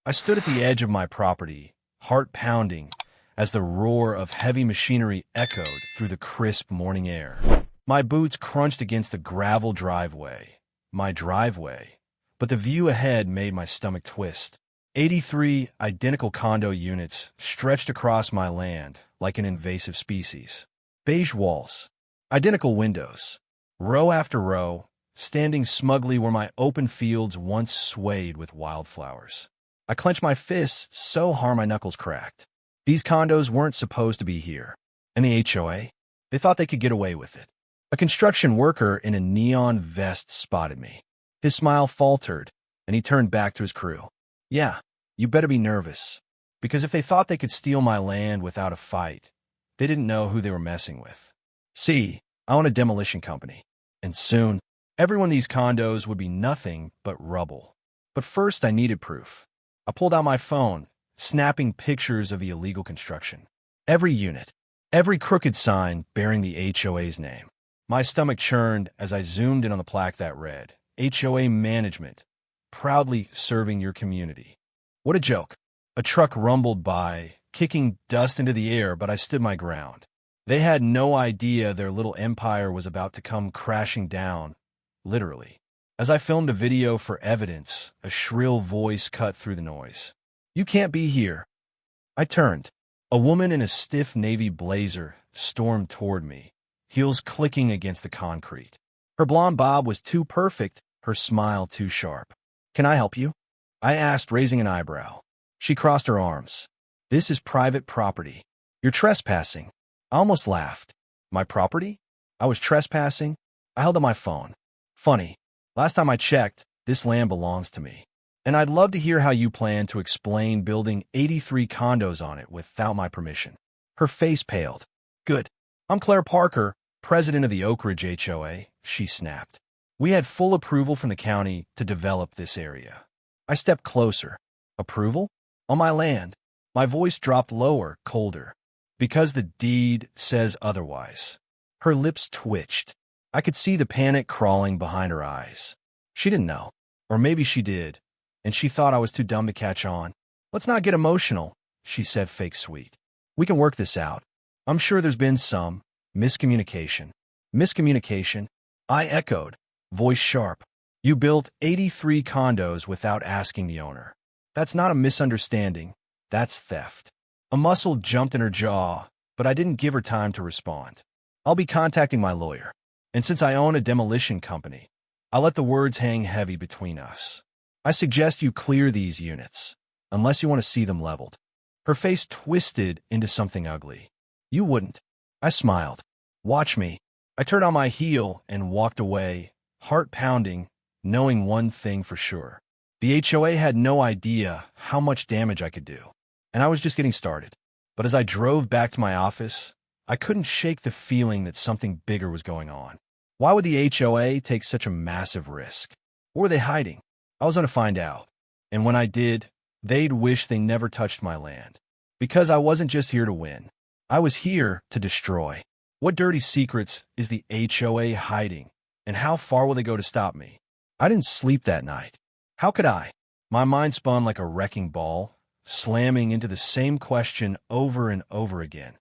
I stood at the edge of my property, heart pounding, as the roar of heavy machinery echoed through the crisp morning air. My boots crunched against the gravel driveway, but the view ahead made my stomach twist. 83 identical condo units stretched across my land like an invasive species. Beige walls, identical windows, row after row, standing smugly where my open fields once swayed with wildflowers. I clenched my fists so hard my knuckles cracked. These condos weren't supposed to be here. And the HOA? They thought they could get away with it. A construction worker in a neon vest spotted me. His smile faltered, and he turned back to his crew. Yeah, you better be nervous. Because if they thought they could steal my land without a fight, they didn't know who they were messing with. See, I own a demolition company. And soon, everyone in these condos would be nothing but rubble. But first, I needed proof. I pulled out my phone, snapping pictures of the illegal construction. Every unit, every crooked sign bearing the HOA's name. My stomach churned as I zoomed in on the plaque that read, HOA Management, proudly serving your community. What a joke. A truck rumbled by, kicking dust into the air, but I stood my ground. They had no idea their little empire was about to come crashing down, literally. As I filmed a video for evidence, a shrill voice cut through the noise. You can't be here. I turned. A woman in a stiff navy blazer stormed toward me, heels clicking against the concrete. Her blonde bob was too perfect, her smile too sharp. Can I help you? I asked, raising an eyebrow. She crossed her arms. This is private property. You're trespassing. I almost laughed. My property? I was trespassing? I held up my phone. Funny. Last time I checked, this land belongs to me. And I'd love to hear how you plan to explain building 83 condos on it without my permission. Her face paled. Good. I'm Claire Parker, president of the Oak Ridge HOA, she snapped. We had full approval from the county to develop this area. I stepped closer. Approval? On my land. My voice dropped lower, colder. Because the deed says otherwise. Her lips twitched. I could see the panic crawling behind her eyes. She didn't know. Or maybe she did, and she thought I was too dumb to catch on. Let's not get emotional, she said, fake sweet. We can work this out. I'm sure there's been some miscommunication. Miscommunication? I echoed, voice sharp. You built 83 condos without asking the owner. That's not a misunderstanding. That's theft. A muscle jumped in her jaw, but I didn't give her time to respond. I'll be contacting my lawyer. And since I own a demolition company, I'll let the words hang heavy between us. I suggest you clear these units, unless you want to see them leveled. Her face twisted into something ugly. You wouldn't. I smiled. Watch me. I turned on my heel and walked away, heart pounding, knowing one thing for sure. The HOA had no idea how much damage I could do, and I was just getting started. But as I drove back to my office, I couldn't shake the feeling that something bigger was going on. Why would the HOA take such a massive risk? What were they hiding? I was going to find out. And when I did, they'd wish they never touched my land. Because I wasn't just here to win. I was here to destroy. What dirty secrets is the HOA hiding? And how far will they go to stop me? I didn't sleep that night. How could I? My mind spun like a wrecking ball, slamming into the same question over and over again.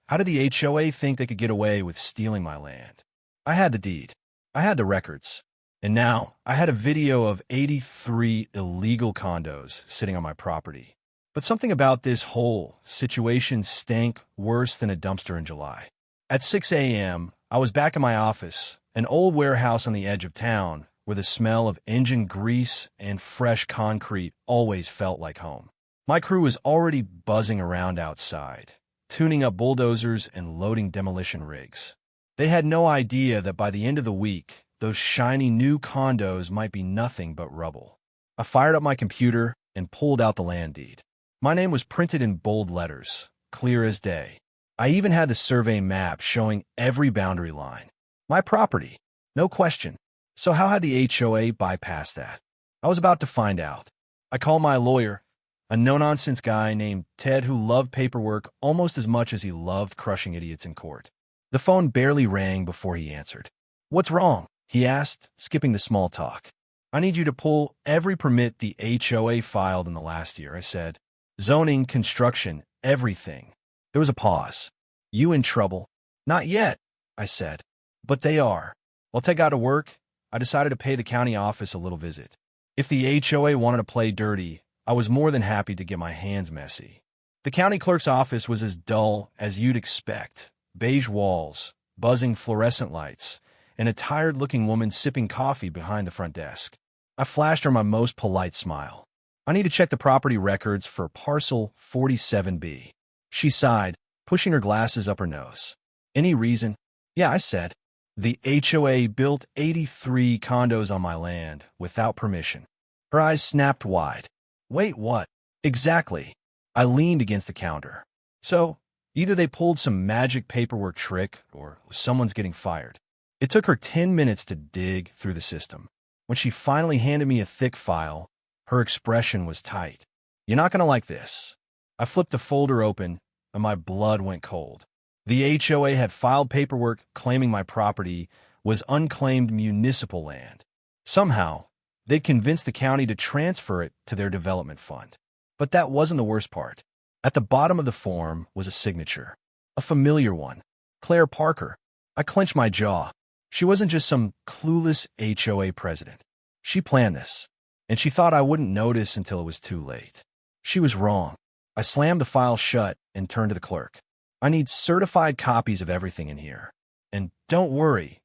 How did the HOA think they could get away with stealing my land? I had the deed. I had the records. And now I had a video of 83 illegal condos sitting on my property. But something about this whole situation stank worse than a dumpster in July. At 6 a.m., I was back in my office, an old warehouse on the edge of town, where the smell of engine grease and fresh concrete always felt like home. My crew was already buzzing around outside, tuning up bulldozers and loading demolition rigs. They had no idea that by the end of the week, those shiny new condos might be nothing but rubble. I fired up my computer and pulled out the land deed. My name was printed in bold letters, clear as day. I even had the survey map showing every boundary line. My property, no question. So how had the HOA bypassed that? I was about to find out. I called my lawyer, a no-nonsense guy named Ted who loved paperwork almost as much as he loved crushing idiots in court. The phone barely rang before he answered. What's wrong? He asked, skipping the small talk. I need you to pull every permit the HOA filed in the last year, I said. Zoning, construction, everything. There was a pause. You in trouble? Not yet, I said. But they are. While Ted got to work, I decided to pay the county office a little visit. If the HOA wanted to play dirty, I was more than happy to get my hands messy. The county clerk's office was as dull as you'd expect. Beige walls, buzzing fluorescent lights, and a tired-looking woman sipping coffee behind the front desk. I flashed her my most polite smile. I need to check the property records for parcel 47B. She sighed, pushing her glasses up her nose. Any reason? Yeah, I said. The HOA built 83 condos on my land without permission. Her eyes snapped wide. Wait, what? Exactly. I leaned against the counter. So, either they pulled some magic paperwork trick or someone's getting fired. It took her 10 minutes to dig through the system. When she finally handed me a thick file, her expression was tight. You're not going to like this. I flipped the folder open, and my blood went cold. The HOA had filed paperwork claiming my property was unclaimed municipal land. Somehow, they'd convinced the county to transfer it to their development fund. But that wasn't the worst part. At the bottom of the form was a signature. A familiar one. Claire Parker. I clenched my jaw. She wasn't just some clueless HOA president. She planned this, and she thought I wouldn't notice until it was too late. She was wrong. I slammed the file shut and turned to the clerk. I need certified copies of everything in here. And don't worry,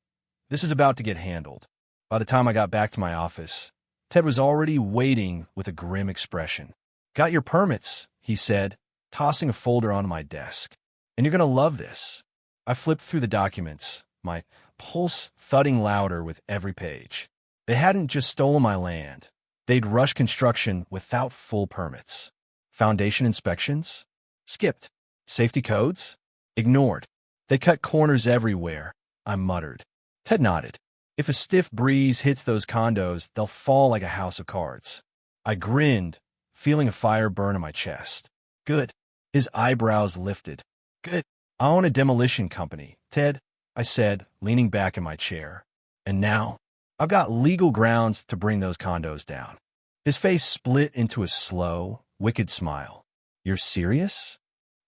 this is about to get handled. By the time I got back to my office, Ted was already waiting with a grim expression. Got your permits, he said, tossing a folder onto my desk. And you're going to love this. I flipped through the documents, my pulse thudding louder with every page. They hadn't just stolen my land. They'd rushed construction without full permits. Foundation inspections? Skipped. Safety codes? Ignored. They cut corners everywhere, I muttered. Ted nodded. If a stiff breeze hits those condos, they'll fall like a house of cards. I grinned, feeling a fire burn in my chest. Good. His eyebrows lifted. Good. I own a demolition company, Ted, I said, leaning back in my chair. And now, I've got legal grounds to bring those condos down. His face split into a slow, wicked smile. You're serious?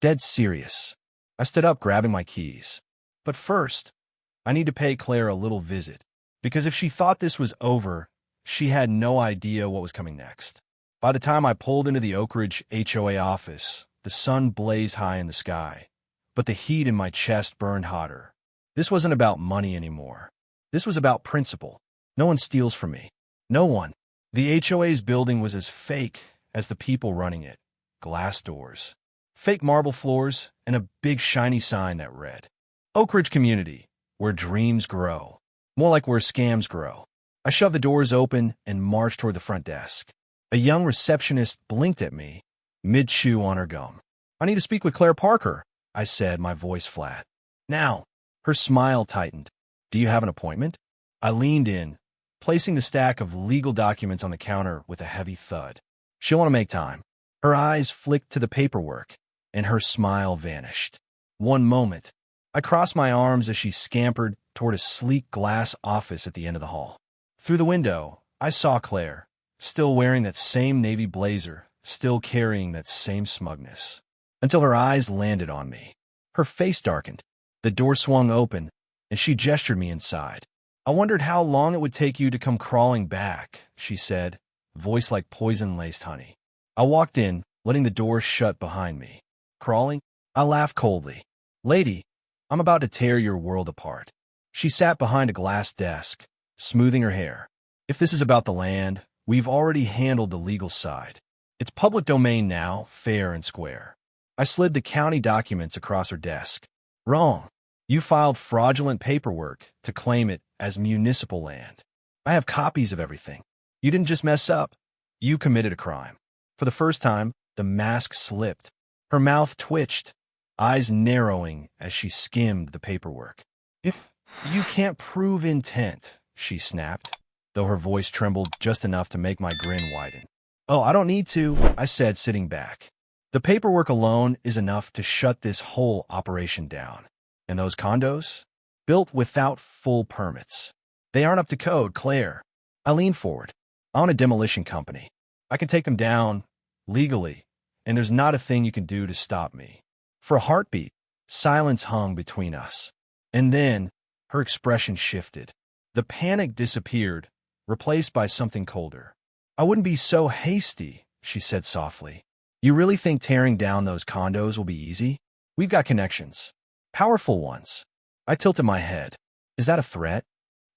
Dead serious. I stood up, grabbing my keys. But first, I need to pay Claire a little visit, because if she thought this was over, she had no idea what was coming next. By the time I pulled into the Oak Ridge HOA office, the sun blazed high in the sky, but the heat in my chest burned hotter. This wasn't about money anymore. This was about principle. No one steals from me. No one. The HOA's building was as fake as the people running it. Glass doors, fake marble floors, and a big shiny sign that read, Oak Ridge Community, where dreams grow. More like where scams grow. I shoved the doors open and marched toward the front desk. A young receptionist blinked at me, mid-chew on her gum. I need to speak with Claire Parker, I said, my voice flat. Now. Her smile tightened. Do you have an appointment? I leaned in, placing the stack of legal documents on the counter with a heavy thud. She'll want to make time. Her eyes flicked to the paperwork, and her smile vanished. One moment, I crossed my arms as she scampered toward a sleek glass office at the end of the hall. Through the window, I saw Claire, still wearing that same navy blazer, still carrying that same smugness, until her eyes landed on me. Her face darkened. The door swung open, and she gestured me inside. I wondered how long it would take you to come crawling back, she said, voice like poison-laced honey. I walked in, letting the door shut behind me. Crawling? I laughed coldly. Lady, I'm about to tear your world apart. She sat behind a glass desk, smoothing her hair. If this is about the land, we've already handled the legal side. It's public domain now, fair and square. I slid the county documents across her desk. Wrong. You filed fraudulent paperwork to claim it as municipal land. I have copies of everything. You didn't just mess up. You committed a crime. For the first time, the mask slipped. Her mouth twitched, eyes narrowing as she skimmed the paperwork. If you can't prove intent, she snapped, though her voice trembled just enough to make my grin widen. Oh, I don't need to, I said, sitting back. The paperwork alone is enough to shut this whole operation down. And those condos? Built without full permits. They aren't up to code, Claire. I leaned forward. I own a demolition company. I can take them down legally, and there's not a thing you can do to stop me. For a heartbeat, silence hung between us. And then her expression shifted. The panic disappeared, replaced by something colder. I wouldn't be so hasty, she said softly. You really think tearing down those condos will be easy? We've got connections. Powerful ones. I tilted my head. Is that a threat?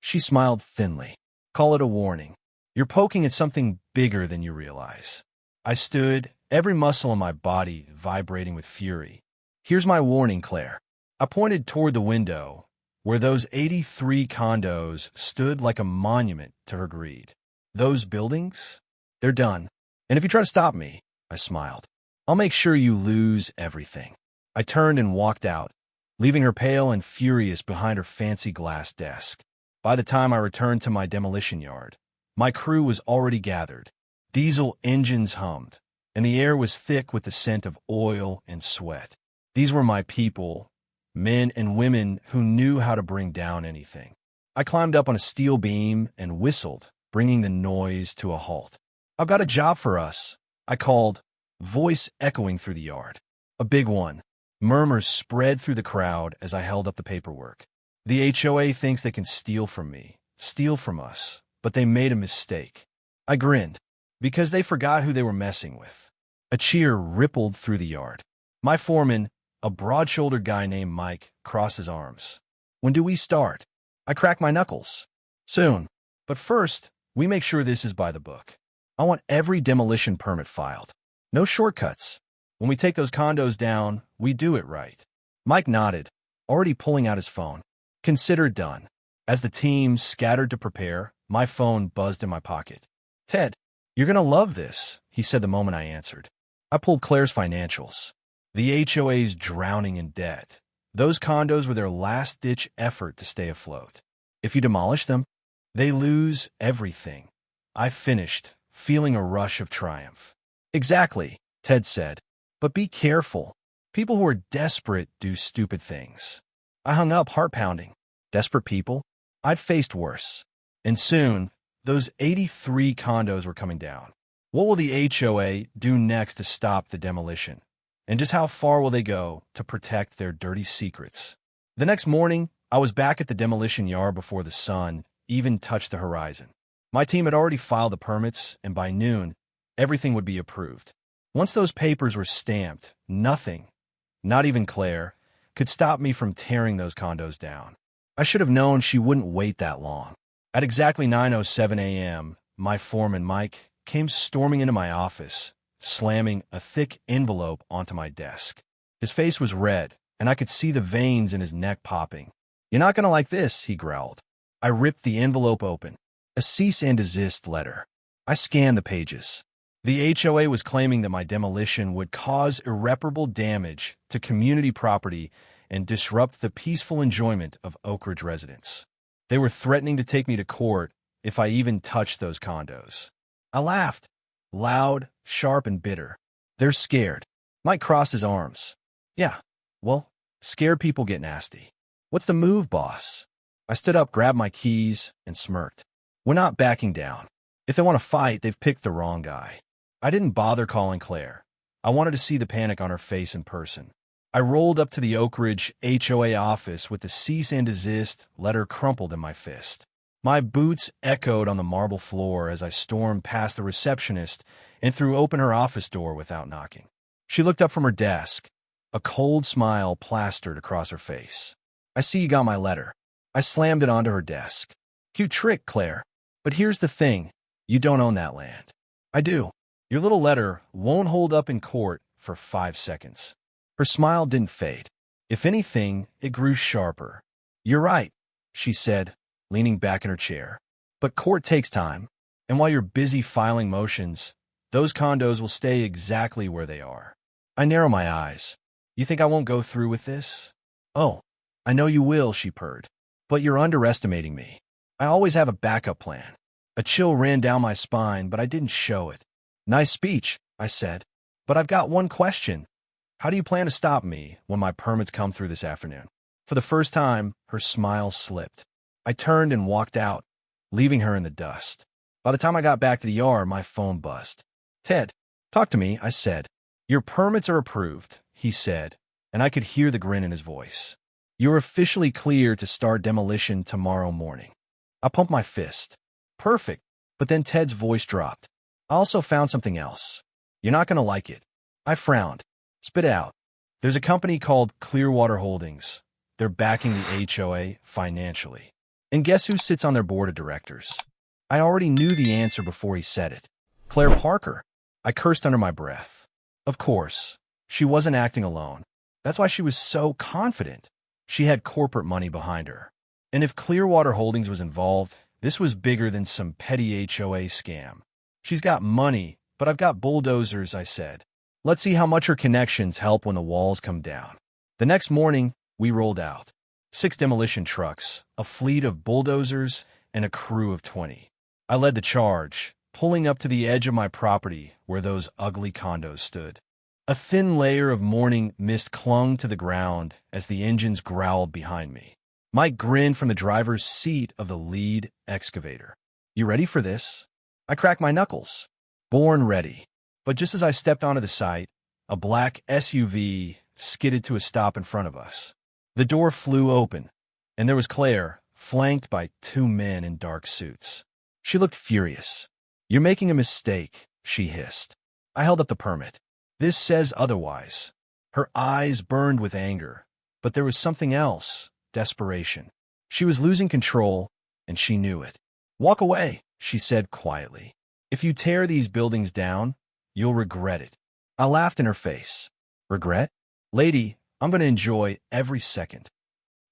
She smiled thinly. Call it a warning. You're poking at something bigger than you realize. I stood, every muscle in my body vibrating with fury. Here's my warning, Claire. I pointed toward the window, where those 83 condos stood like a monument to her greed. Those buildings? They're done. And if you try to stop me, I smiled, I'll make sure you lose everything. I turned and walked out, leaving her pale and furious behind her fancy glass desk. By the time I returned to my demolition yard, my crew was already gathered. Diesel engines hummed, and the air was thick with the scent of oil and sweat. These were my people, men and women who knew how to bring down anything. I climbed up on a steel beam and whistled, bringing the noise to a halt. I've got a job for us, I called, voice echoing through the yard. A big one. Murmurs spread through the crowd as I held up the paperwork. The HOA thinks they can steal from me, steal from us, but they made a mistake. I grinned, because they forgot who they were messing with. A cheer rippled through the yard. My foreman, a broad-shouldered guy named Mike, crossed his arms. When do we start? I cracked my knuckles. Soon. But first, we make sure this is by the book. I want every demolition permit filed. No shortcuts. When we take those condos down, we do it right. Mike nodded, already pulling out his phone. Consider done. As the team scattered to prepare, my phone buzzed in my pocket. Ted, you're going to love this, he said the moment I answered. I pulled Claire's financials. The HOA's drowning in debt. Those condos were their last-ditch effort to stay afloat. If you demolish them, they lose everything. I finished, feeling a rush of triumph. Exactly, Ted said. But be careful. People who are desperate do stupid things. I hung up, heart-pounding. Desperate people? I'd faced worse. And soon, those 83 condos were coming down. What will the HOA do next to stop the demolition? And just how far will they go to protect their dirty secrets? The next morning, I was back at the demolition yard before the sun even touched the horizon. My team had already filed the permits, and by noon, everything would be approved. Once those papers were stamped, nothing, not even Claire, could stop me from tearing those condos down. I should have known she wouldn't wait that long. At exactly 9:07 a.m., my foreman, Mike, came storming into my office, slamming a thick envelope onto my desk. His face was red, and I could see the veins in his neck popping. You're not going to like this, he growled. I ripped the envelope open. A cease and desist letter. I scanned the pages. The HOA was claiming that my demolition would cause irreparable damage to community property and disrupt the peaceful enjoyment of Oak Ridge residents. They were threatening to take me to court if I even touched those condos. I laughed, loud, sharp, and bitter. They're scared. Mike crossed his arms. Yeah, well, scared people get nasty. What's the move, boss? I stood up, grabbed my keys, and smirked. We're not backing down. If they want to fight, they've picked the wrong guy. I didn't bother calling Claire. I wanted to see the panic on her face in person. I rolled up to the Oak Ridge HOA office with the cease and desist letter crumpled in my fist. My boots echoed on the marble floor as I stormed past the receptionist and threw open her office door without knocking. She looked up from her desk, a cold smile plastered across her face. I see you got my letter. I slammed it onto her desk. Cute trick, Claire. But here's the thing. You don't own that land. I do. Your little letter won't hold up in court for 5 seconds. Her smile didn't fade. If anything, it grew sharper. You're right, she said, leaning back in her chair. But court takes time, and while you're busy filing motions, those condos will stay exactly where they are. I narrow my eyes. You think I won't go through with this? Oh, I know you will, she purred. But you're underestimating me. I always have a backup plan. A chill ran down my spine, but I didn't show it. Nice speech, I said. But I've got one question. How do you plan to stop me when my permits come through this afternoon? For the first time, her smile slipped. I turned and walked out, leaving her in the dust. By the time I got back to the yard, my phone buzzed. "Ted, talk to me," I said. "Your permits are approved," he said, and I could hear the grin in his voice. "You're officially clear to start demolition tomorrow morning." I pumped my fist. "Perfect." But then Ted's voice dropped. "I also found something else. You're not going to like it." I frowned. "Spit it out." "There's a company called Clearwater Holdings. They're backing the HOA financially. And guess who sits on their board of directors?" I already knew the answer before he said it. Claire Parker. I cursed under my breath. Of course. She wasn't acting alone. That's why she was so confident. She had corporate money behind her. And if Clearwater Holdings was involved, this was bigger than some petty HOA scam. "She's got money, but I've got bulldozers," I said. "Let's see how much her connections help when the walls come down." The next morning, we rolled out. 6 demolition trucks, a fleet of bulldozers, and a crew of 20. I led the charge, pulling up to the edge of my property where those ugly condos stood. A thin layer of morning mist clung to the ground as the engines growled behind me. Mike grinned from the driver's seat of the lead excavator. "You ready for this?" I cracked my knuckles. Born ready. But just as I stepped onto the site, a black SUV skidded to a stop in front of us. The door flew open, and there was Claire, flanked by 2 men in dark suits. She looked furious. "You're making a mistake," she hissed. I held up the permit. "This says otherwise." Her eyes burned with anger, but there was something else, desperation. She was losing control, and she knew it. "Walk away," she said quietly. "If you tear these buildings down, you'll regret it." I laughed in her face. "Regret? Lady, I'm going to enjoy every second."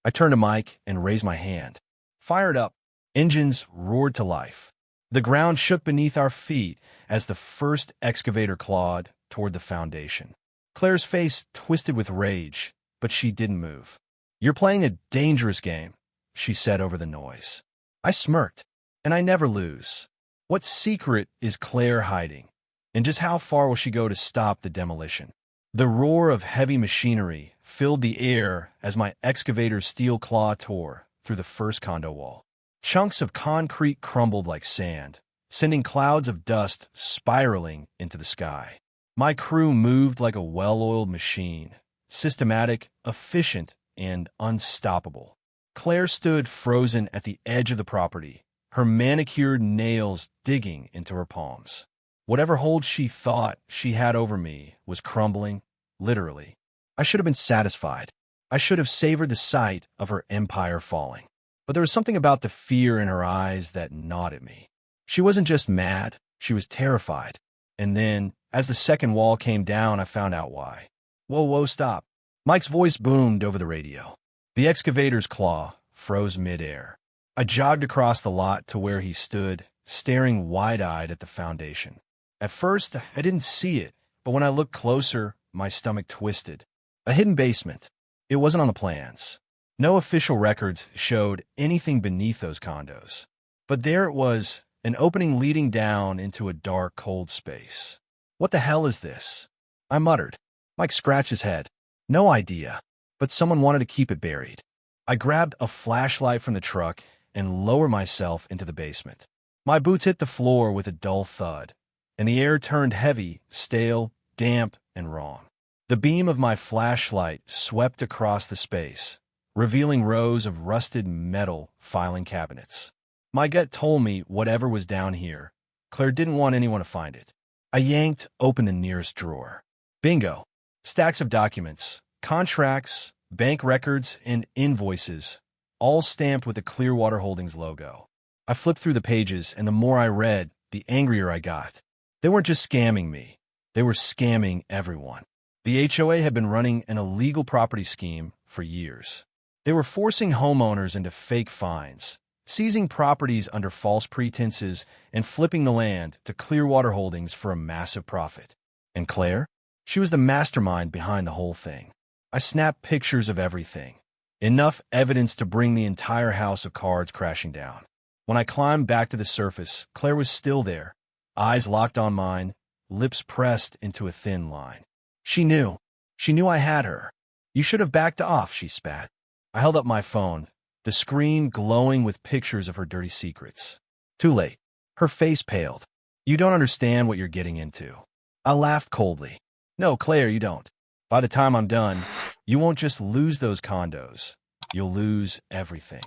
I turned to Mike and raised my hand. Fired up, engines roared to life. The ground shook beneath our feet as the first excavator clawed toward the foundation. Claire's face twisted with rage, but she didn't move. "You're playing a dangerous game," she said over the noise. I smirked, and I never lose. What secret is Claire hiding? And just how far will she go to stop the demolition? The roar of heavy machinery filled the air as my excavator's steel claw tore through the first condo wall. Chunks of concrete crumbled like sand, sending clouds of dust spiraling into the sky. My crew moved like a well-oiled machine, systematic, efficient, and unstoppable. Claire stood frozen at the edge of the property, her manicured nails digging into her palms. Whatever hold she thought she had over me was crumbling, literally. I should have been satisfied. I should have savored the sight of her empire falling. But there was something about the fear in her eyes that gnawed at me. She wasn't just mad, she was terrified. And then, as the second wall came down, I found out why. Whoa, stop. Mike's voice boomed over the radio. The excavator's claw froze midair. I jogged across the lot to where he stood, staring wide-eyed at the foundation. At first, I didn't see it, but when I looked closer, my stomach twisted. A hidden basement. It wasn't on the plans. No official records showed anything beneath those condos. But there it was, an opening leading down into a dark, cold space. "What the hell is this?" I muttered. Mike scratched his head. "No idea, but someone wanted to keep it buried." I grabbed a flashlight from the truck and lowered myself into the basement. My boots hit the floor with a dull thud, and the air turned heavy, stale, damp, and wrong. The beam of my flashlight swept across the space, revealing rows of rusted metal filing cabinets. My gut told me whatever was down here, Claire didn't want anyone to find it. I yanked open the nearest drawer. Bingo! Stacks of documents, contracts, bank records, and invoices, all stamped with the Clearwater Holdings logo. I flipped through the pages, and the more I read, the angrier I got. They weren't just scamming me. They were scamming everyone. The HOA had been running an illegal property scheme for years. They were forcing homeowners into fake fines, seizing properties under false pretenses, and flipping the land to Clearwater Holdings for a massive profit. And Claire? She was the mastermind behind the whole thing. I snapped pictures of everything. Enough evidence to bring the entire house of cards crashing down. When I climbed back to the surface, Claire was still there, eyes locked on mine, lips pressed into a thin line. She knew. She knew I had her. "You should have backed off," she spat. I held up my phone, the screen glowing with pictures of her dirty secrets. Too late. Her face paled. You don't understand what you're getting into. I laughed coldly. No, Claire, you don't. By the time I'm done, you won't just lose those condos. You'll lose everything.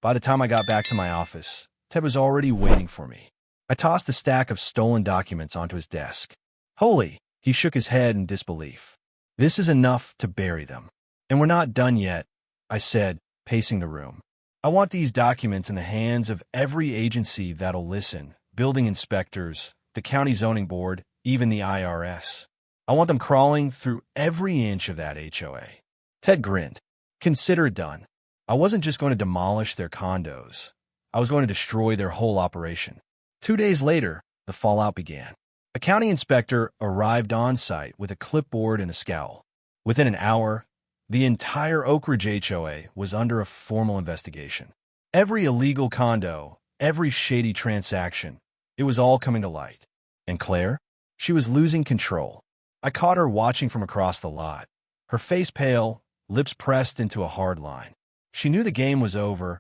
By the time I got back to my office, Ted was already waiting for me. I tossed a stack of stolen documents onto his desk. Holy, he shook his head in disbelief. This is enough to bury them. And we're not done yet, I said, pacing the room. I want these documents in the hands of every agency that'll listen, building inspectors, the county zoning board, even the IRS. I want them crawling through every inch of that HOA. Ted grinned. Consider it done. I wasn't just going to demolish their condos. I was going to destroy their whole operation. 2 days later, the fallout began. A county inspector arrived on site with a clipboard and a scowl. Within an hour, the entire Oak Ridge HOA was under a formal investigation. Every illegal condo, every shady transaction, it was all coming to light. And Claire? She was losing control. I caught her watching from across the lot. Her face pale, lips pressed into a hard line. She knew the game was over,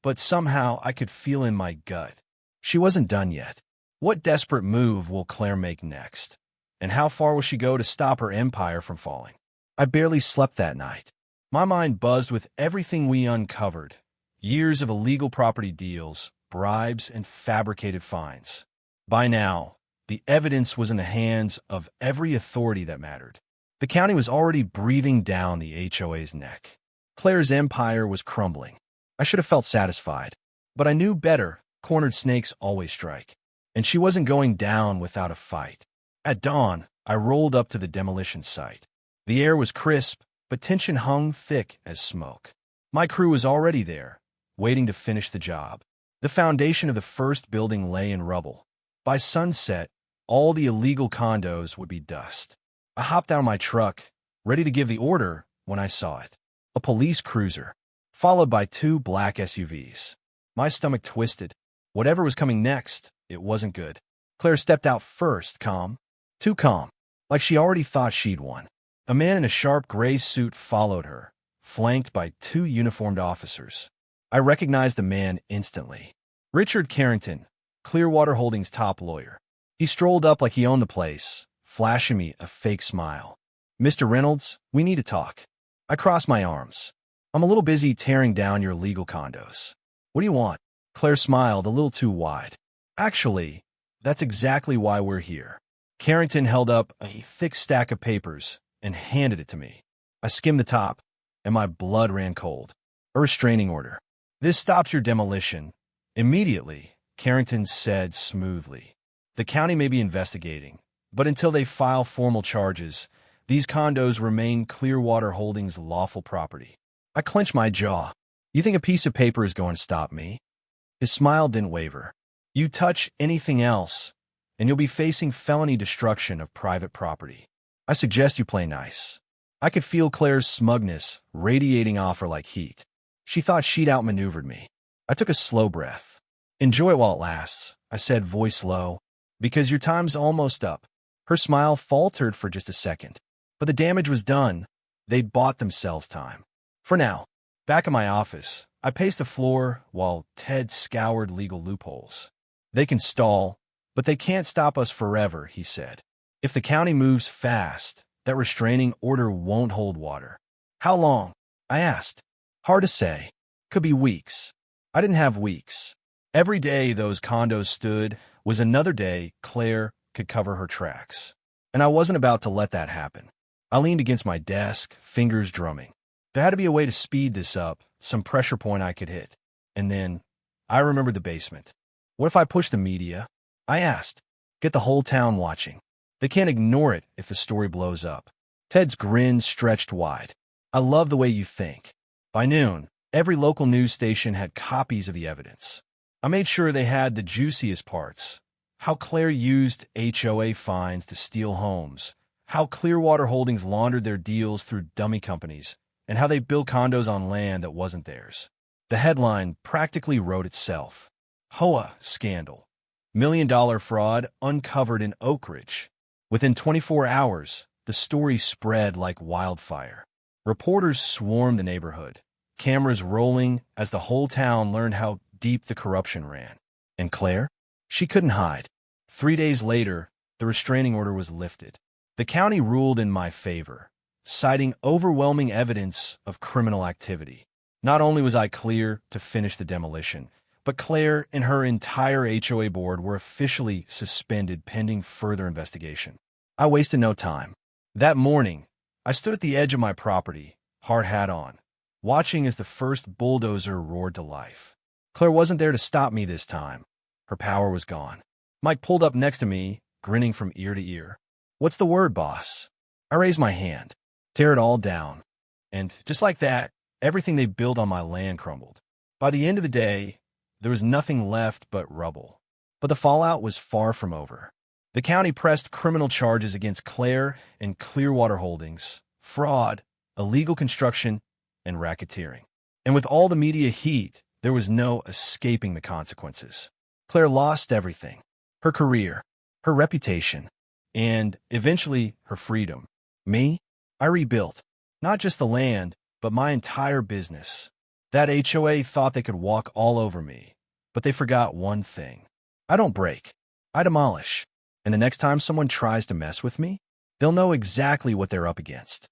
but somehow I could feel in my gut. She wasn't done yet. What desperate move will Claire make next? And how far will she go to stop her empire from falling? I barely slept that night. My mind buzzed with everything we uncovered. Years of illegal property deals, bribes, and fabricated fines. By now, the evidence was in the hands of every authority that mattered. The county was already breathing down the HOA's neck. Claire's empire was crumbling. I should have felt satisfied. But I knew better. Cornered snakes always strike. And she wasn't going down without a fight. At dawn, I rolled up to the demolition site. The air was crisp, but tension hung thick as smoke. My crew was already there, waiting to finish the job. The foundation of the first building lay in rubble. By sunset, all the illegal condos would be dust. I hopped out of my truck, ready to give the order, when I saw it. A police cruiser, followed by 2 black SUVs. My stomach twisted. Whatever was coming next, it wasn't good. Claire stepped out first, calm. Too calm, like she already thought she'd won. A man in a sharp gray suit followed her, flanked by 2 uniformed officers. I recognized the man instantly. Richard Carrington, Clearwater Holdings' top lawyer. He strolled up like he owned the place, flashing me a fake smile. Mr. Reynolds, we need to talk. I crossed my arms. I'm a little busy tearing down your illegal condos. What do you want? Claire smiled a little too wide. Actually, that's exactly why we're here. Carrington held up a thick stack of papers and handed it to me. I skimmed the top, and my blood ran cold. A restraining order. This stops your demolition. Immediately, Carrington said smoothly. The county may be investigating, but until they file formal charges, these condos remain Clearwater Holdings' lawful property. I clenched my jaw. You think a piece of paper is going to stop me? His smile didn't waver. You touch anything else, and you'll be facing felony destruction of private property. I suggest you play nice. I could feel Claire's smugness radiating off her like heat. She thought she'd outmaneuvered me. I took a slow breath. Enjoy it while it lasts, I said, voice low, because your time's almost up. Her smile faltered for just a second. But the damage was done. They'd bought themselves time. For now, back in my office, I paced the floor while Ted scoured legal loopholes. They can stall, but they can't stop us forever, he said. If the county moves fast, that restraining order won't hold water. How long? I asked. Hard to say. Could be weeks. I didn't have weeks. Every day those condos stood was another day Claire could cover her tracks. And I wasn't about to let that happen. I leaned against my desk, fingers drumming. There had to be a way to speed this up, some pressure point I could hit. And then, I remembered the basement. What if I push the media? I asked. Get the whole town watching. They can't ignore it if the story blows up. Ted's grin stretched wide. I love the way you think. By noon, every local news station had copies of the evidence. I made sure they had the juiciest parts. How Claire used HOA fines to steal homes. How Clearwater Holdings laundered their deals through dummy companies. And how they built condos on land that wasn't theirs. The headline practically wrote itself. HOA scandal. $1 million fraud uncovered in Oak Ridge. Within 24 hours, the story spread like wildfire. Reporters swarmed the neighborhood, cameras rolling as the whole town learned how deep the corruption ran. And Claire? She couldn't hide. 3 days later, the restraining order was lifted. The county ruled in my favor, citing overwhelming evidence of criminal activity. Not only was I clear to finish the demolition, but Claire and her entire HOA board were officially suspended pending further investigation. I wasted no time. That morning, I stood at the edge of my property, hard hat on, watching as the first bulldozer roared to life. Claire wasn't there to stop me this time. Her power was gone. Mike pulled up next to me, grinning from ear to ear. "What's the word, boss?" I raised my hand. "Tear it all down." And just like that, everything they built on my land crumbled. By the end of the day, there was nothing left but rubble. But the fallout was far from over. The county pressed criminal charges against Claire and Clearwater Holdings, fraud, illegal construction, and racketeering. And with all the media heat, there was no escaping the consequences. Claire lost everything: her career, her reputation, and eventually her freedom. Me? I rebuilt, not just the land, but my entire business. That HOA thought they could walk all over me, but they forgot one thing. I don't break. I demolish. And the next time someone tries to mess with me, they'll know exactly what they're up against.